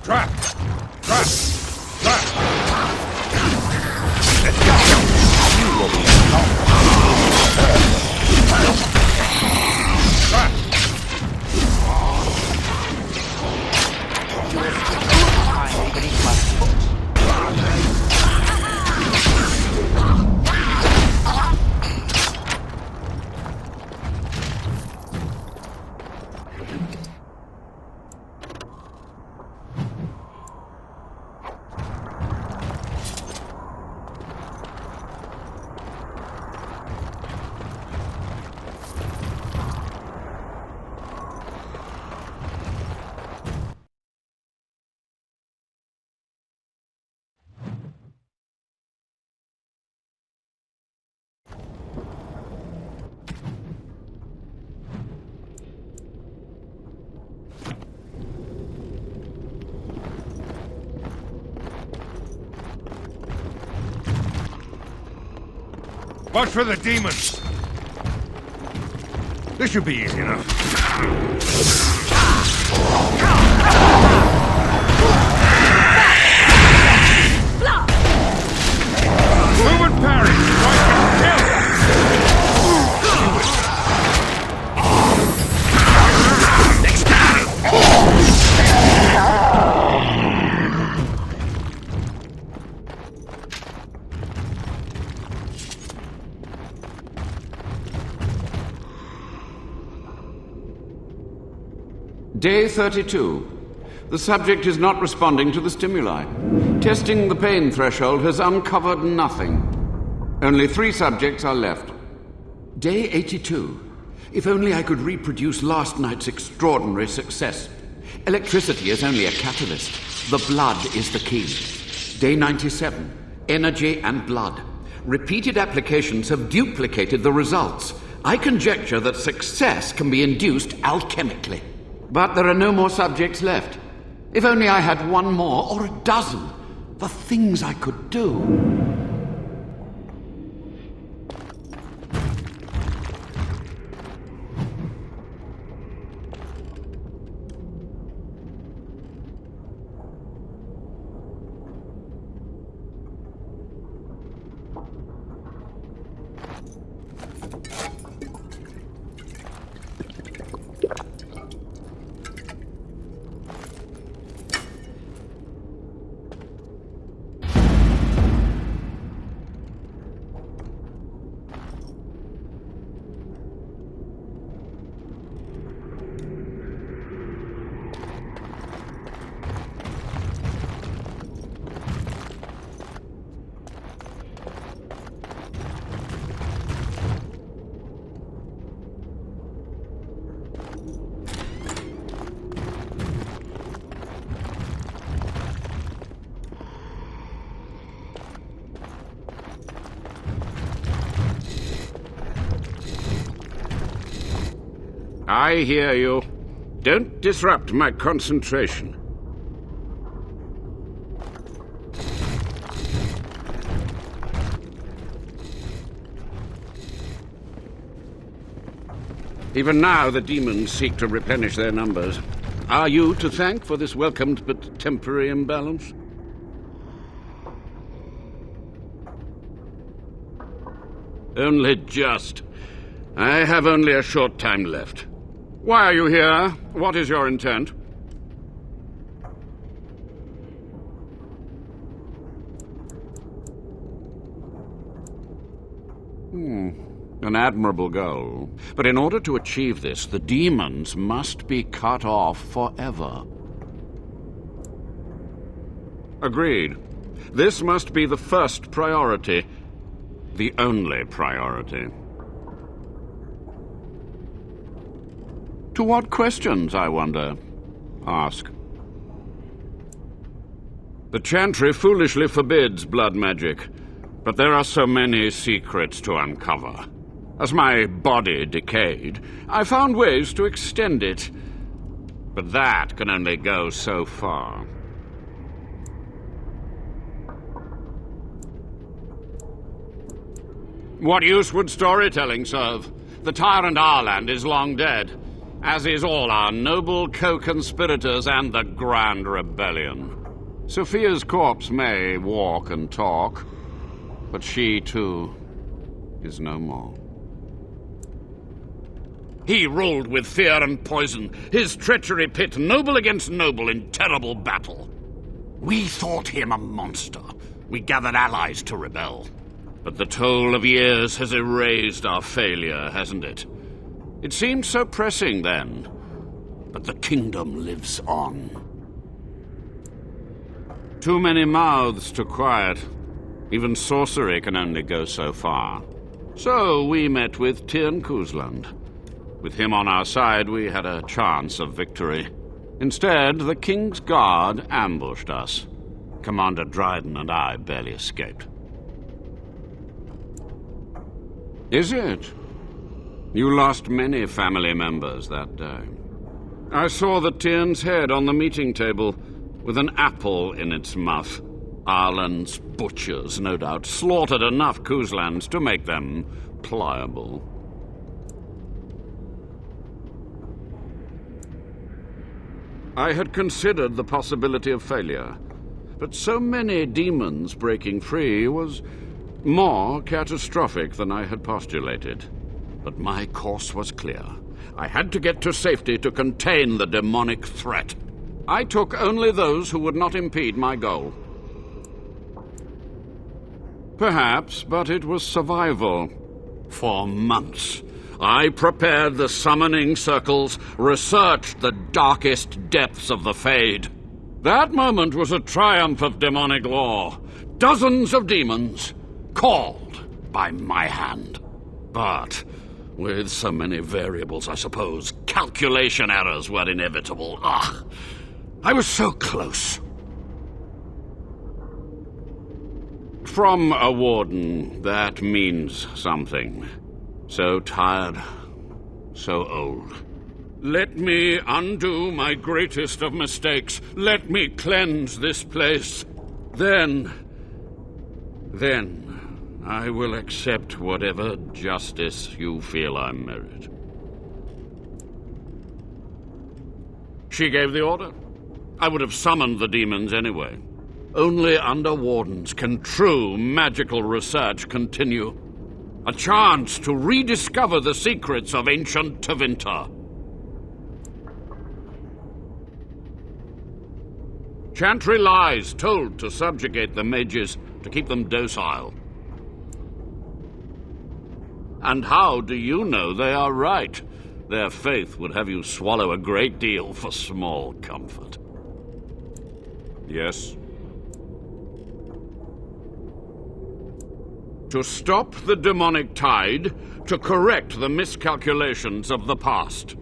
Trap! Trap! Trap! You will be trap! Watch for the demons! This should be easy enough. Move and parry! Strike and kill! Next time! Day 32. The subject is not responding to the stimuli. Testing the pain threshold has uncovered nothing. Only 3 subjects are left. Day 82. If only I could reproduce last night's extraordinary success. Electricity is only a catalyst. The blood is the key. Day 97. Energy and blood. Repeated applications have duplicated the results. I conjecture that success can be induced alchemically. But there are no more subjects left. If only I had 1 more, or a dozen. The things I could do. I hear you. Don't disrupt my concentration. Even now, the demons seek to replenish their numbers. Are you to thank for this welcomed but temporary imbalance? Only just. I have only a short time left. Why are you here? What is your intent? An admirable goal. But in order to achieve this, the demons must be cut off forever. Agreed. This must be the first priority. The only priority. To what questions, I wonder? Ask. The Chantry foolishly forbids blood magic, but there are so many secrets to uncover. As my body decayed, I found ways to extend it, but that can only go so far. What use would storytelling serve? The tyrant Arland is long dead, as is all our noble co-conspirators and the Grand Rebellion. Sophia's corpse may walk and talk, but she, too, is no more. He ruled with fear and poison, his treachery pit noble against noble in terrible battle. We thought him a monster. We gathered allies to rebel. But the toll of years has erased our failure, hasn't it? It seemed so pressing then, but the kingdom lives on. Too many mouths to quiet. Even sorcery can only go so far. So we met with Tirn Kuzland. With him on our side, we had a chance of victory. Instead, the King's Guard ambushed us. Commander Dryden and I barely escaped. Is it? You lost many family members that day. I saw the Tyrn's head on the meeting table, with an apple in its mouth. Arland's butchers, no doubt, slaughtered enough Kuzlands to make them pliable. I had considered the possibility of failure, but so many demons breaking free was more catastrophic than I had postulated. But my course was clear. I had to get to safety to contain the demonic threat. I took only those who would not impede my goal. Perhaps, but it was survival. For months, I prepared the summoning circles, researched the darkest depths of the Fade. That moment was a triumph of demonic law. Dozens of demons, called by my hand. But with so many variables, I suppose, calculation errors were inevitable. I was so close. From a Warden, that means something. So tired, so old. Let me undo my greatest of mistakes. Let me cleanse this place. Then I will accept whatever justice you feel I merit. She gave the order. I would have summoned the demons anyway. Only under Wardens can true magical research continue. A chance to rediscover the secrets of ancient Tevinter. Chantry lies told to subjugate the mages, to keep them docile. And how do you know they are right? Their faith would have you swallow a great deal for small comfort. Yes? To stop the demonic tide, to correct the miscalculations of the past.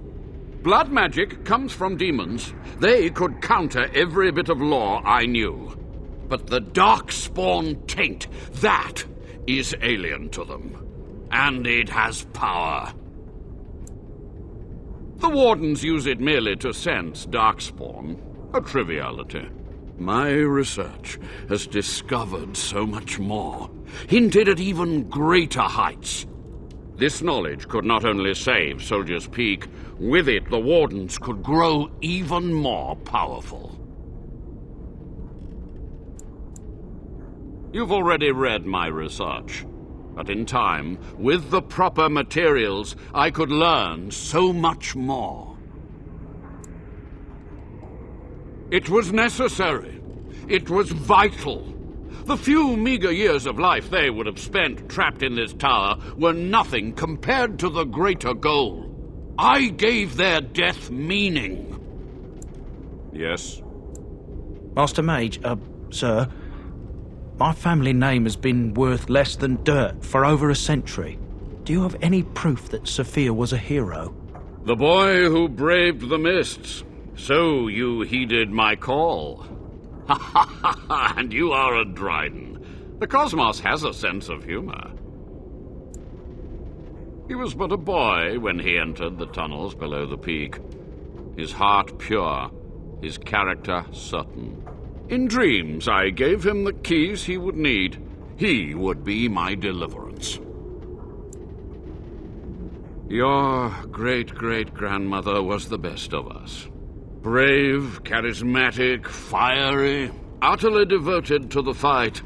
Blood magic comes from demons. They could counter every bit of law I knew. But the darkspawn taint, that is alien to them. And it has power. The Wardens use it merely to sense darkspawn, a triviality. My research has discovered so much more, hinted at even greater heights. This knowledge could not only save Soldier's Peak, with it the Wardens could grow even more powerful. You've already read my research, but in time, with the proper materials, I could learn so much more. It was necessary. It was vital. The few meager years of life they would have spent trapped in this tower were nothing compared to the greater goal. I gave their death meaning. Yes? Master Mage, sir, my family name has been worth less than dirt for over a century. Do you have any proof that Sophia was a hero? The boy who braved the mists. So you heeded my call. Ha ha ha ha, and you are a Dryden. The cosmos has a sense of humor. He was but a boy when he entered the tunnels below the peak. His heart pure, his character certain. In dreams, I gave him the keys he would need. He would be my deliverance. Your great-great-grandmother was the best of us. Brave, charismatic, fiery, utterly devoted to the fight.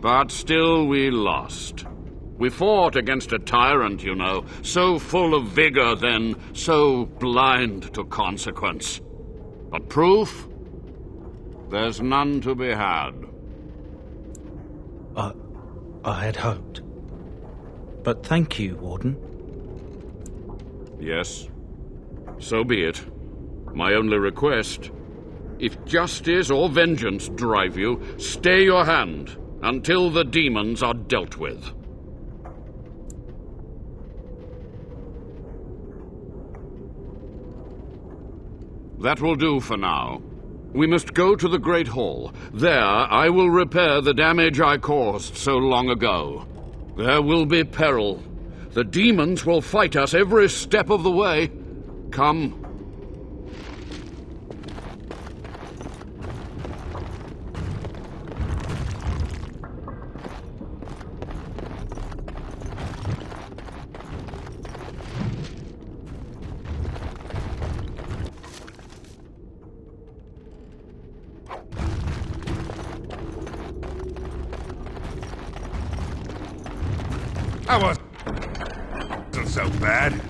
But still we lost. We fought against a tyrant, you know, so full of vigor then, so blind to consequence. But proof? There's none to be had. I had hoped. But thank you, Warden. Yes, so be it. My only request, if justice or vengeance drive you, stay your hand until the demons are dealt with. That will do for now. We must go to the Great Hall. There, I will repair the damage I caused so long ago. There will be peril. The demons will fight us every step of the way. Come. That wasn't so bad.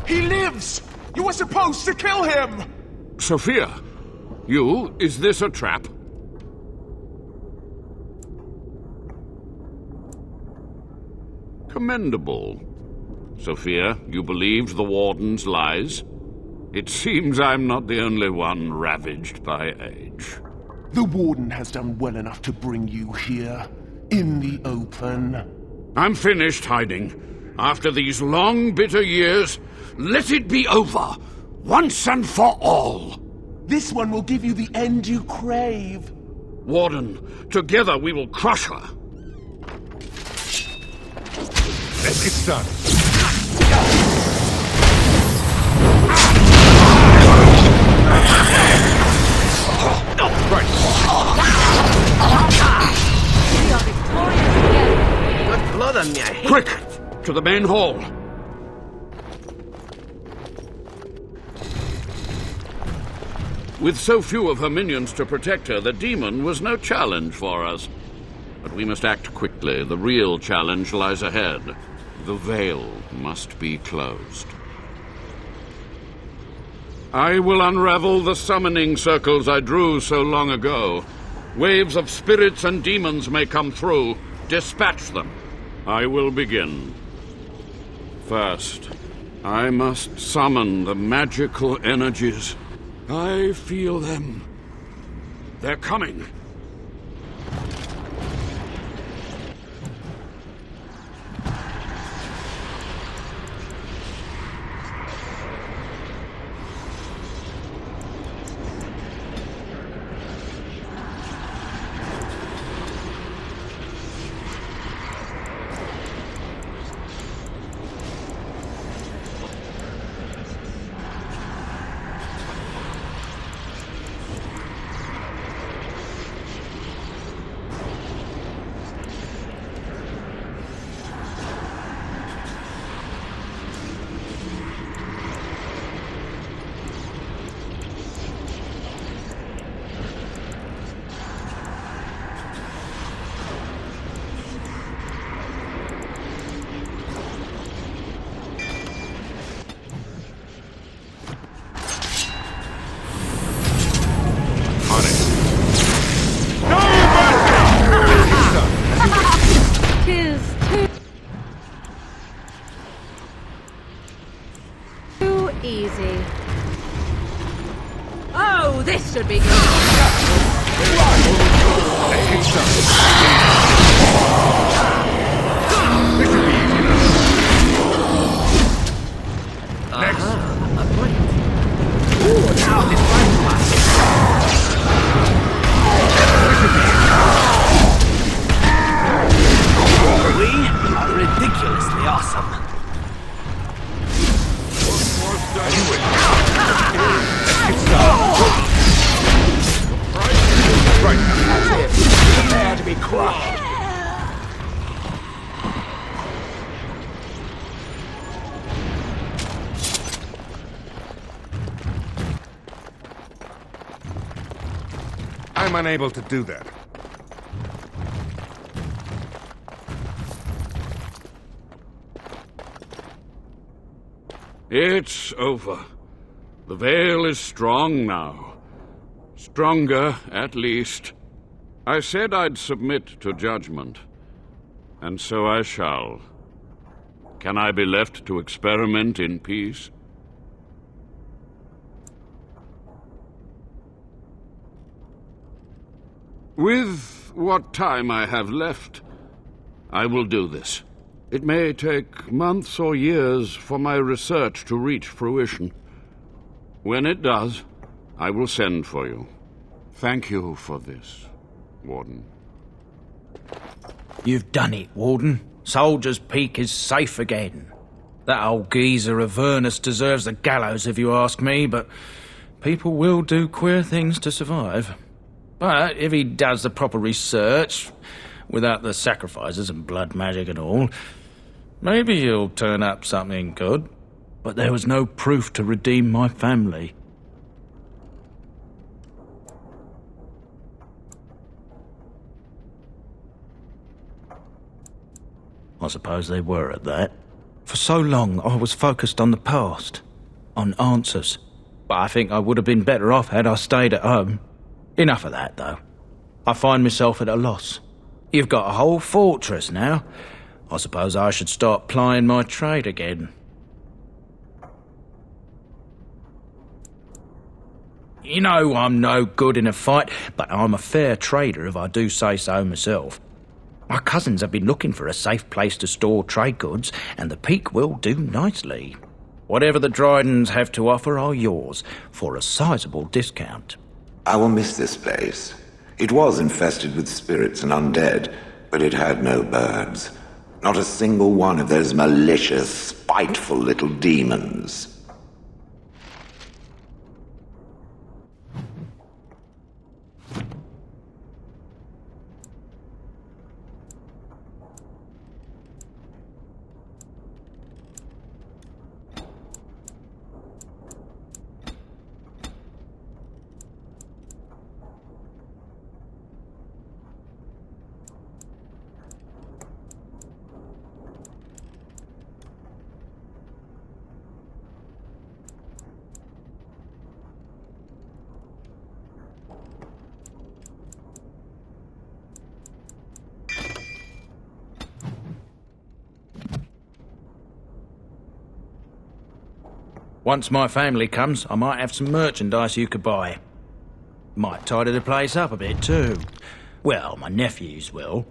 He lives! You were supposed to kill him! Sophia, is this a trap? Commendable. Sophia, you believed the Warden's lies? It seems I'm not the only one ravaged by age. The Warden has done well enough to bring you here, in the open. I'm finished hiding. After these long, bitter years, let it be over, once and for all. This one will give you the end you crave. Warden, together we will crush her. Let's get started. Right. We are victorious again. Got blood on me, I hate Quick, to the main hall. With so few of her minions to protect her, the demon was no challenge for us. But we must act quickly. The real challenge lies ahead. The veil must be closed. I will unravel the summoning circles I drew so long ago. Waves of spirits and demons may come through. Dispatch them. I will begin. First, I must summon the magical energies. I feel them. They're coming. Ridiculously awesome. Prepare to be crushed. I'm unable to do that. It's over. The veil is strong now. Stronger, at least. I said I'd submit to judgment, and so I shall. Can I be left to experiment in peace? With what time I have left, I will do this. It may take months or years for my research to reach fruition. When it does, I will send for you. Thank you for this, Warden. You've done it, Warden. Soldier's Peak is safe again. That old geezer Avernus deserves the gallows if you ask me, but people will do queer things to survive. But if he does the proper research, without the sacrifices and blood magic and all, maybe he'll turn up something good. But there was no proof to redeem my family. I suppose they were at that. For so long, I was focused on the past, on answers. But I think I would have been better off had I stayed at home. Enough of that, though. I find myself at a loss. You've got a whole fortress now. I suppose I should start plying my trade again. You know I'm no good in a fight, but I'm a fair trader if I do say so myself. My cousins have been looking for a safe place to store trade goods, and the Peak will do nicely. Whatever the Drydens have to offer are yours, for a sizable discount. I will miss this place. It was infested with spirits and undead, but it had no birds. Not a single one of those malicious, spiteful little demons. Once my family comes, I might have some merchandise you could buy. Might tidy the place up a bit too. Well, my nephews will.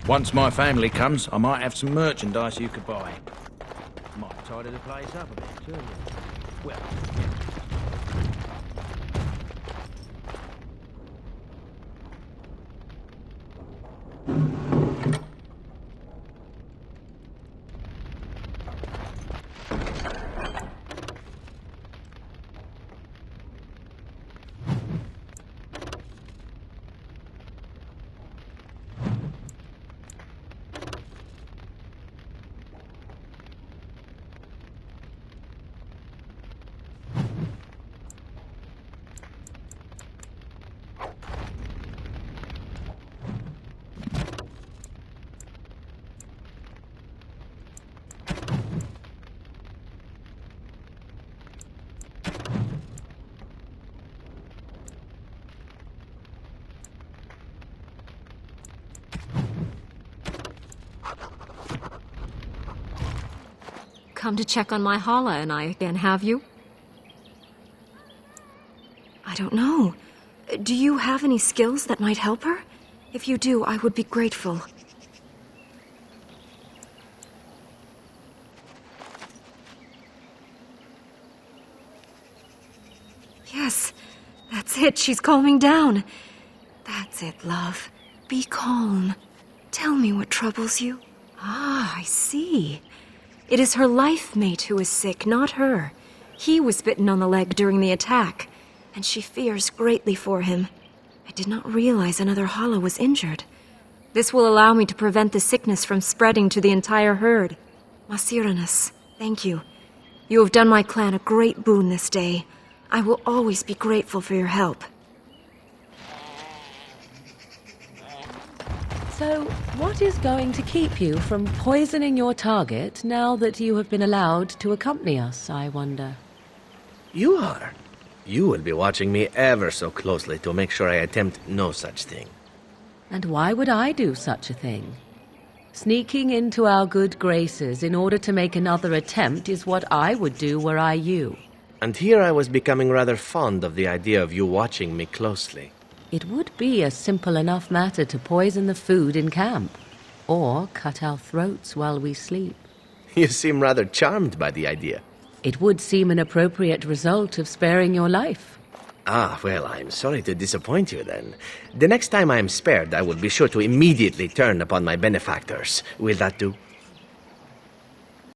Once my family comes, I might have some merchandise you could buy. Might tidy the place up a bit, too. Well... Come to check on my Hala and I again, have you? I don't know. Do you have any skills that might help her? If you do, I would be grateful. Yes, that's it. She's calming down. That's it, love. Be calm. Tell me what troubles you. Ah, I see. It is her life mate who is sick, not her. He was bitten on the leg during the attack, and she fears greatly for him. I did not realize another Hala was injured. This will allow me to prevent the sickness from spreading to the entire herd. Masiranus, thank you. You have done my clan a great boon this day. I will always be grateful for your help. So, what is going to keep you from poisoning your target now that you have been allowed to accompany us, I wonder? You are. You will be watching me ever so closely to make sure I attempt no such thing. And why would I do such a thing? Sneaking into our good graces in order to make another attempt is what I would do were I you. And here I was becoming rather fond of the idea of you watching me closely. It would be a simple enough matter to poison the food in camp, or cut our throats while we sleep. You seem rather charmed by the idea. It would seem an appropriate result of sparing your life. Ah, well, I'm sorry to disappoint you then. The next time I am spared, I will be sure to immediately turn upon my benefactors. Will that do?